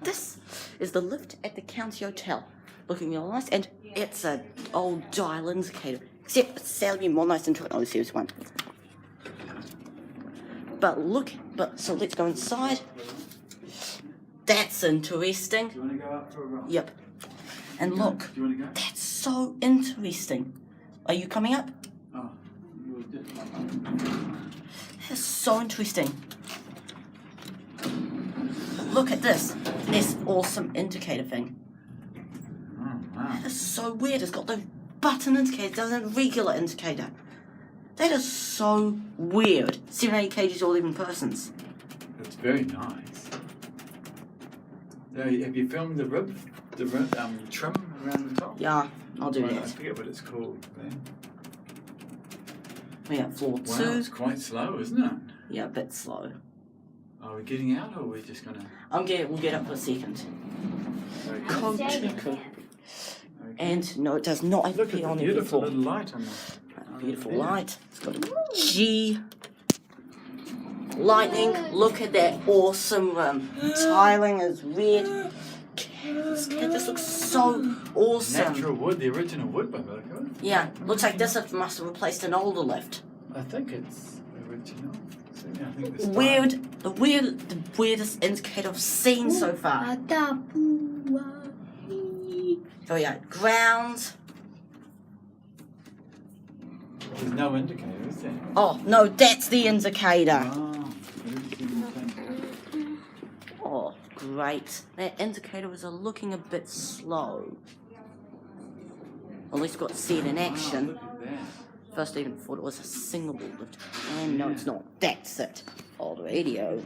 This is the lift at the county hotel. Looking real nice, and it's an old dial indicator. Except it's sadly more nice than oh, here's one. So let's go inside. That's interesting. Do you want to go up for a run? Yep. And look, Do you want to go? that's so interesting. Are you coming up? Oh, you were just That's so interesting. Look at this awesome indicator thing. Oh, wow. That is so weird. It's got the button indicator, it doesn't have a regular indicator. That is so weird. 780 kgs or 11 persons. It's very nice. Now, have you filmed the trim around the top? Yeah, I'll do I that. forget what it's called. Man. We got floor Wow, 2. it's quite slow, isn't it? Yeah, a bit slow. Are we getting out, or are we just gonna? We'll get up for a second. Okay. Coach. Okay. And no, it does not have Look to be at the on every beautiful floor. little light on the. Beautiful there. light. It's got a G. Lightning. Look at that awesome tiling is red. This looks so awesome. Natural wood, the original wood by the look of it. Yeah, looks like this must have replaced an older lift. I think it's original. So, yeah, I think this The weirdest indicator I've seen so far. Oh yeah, ground. There's no indicator, is there? Oh no, that's the indicator. Oh, Oh, great. That indicator was looking a bit slow. At least got to see it in action. look at that. First I even thought it was a single lift. And no, it's not. That's it. Old radio.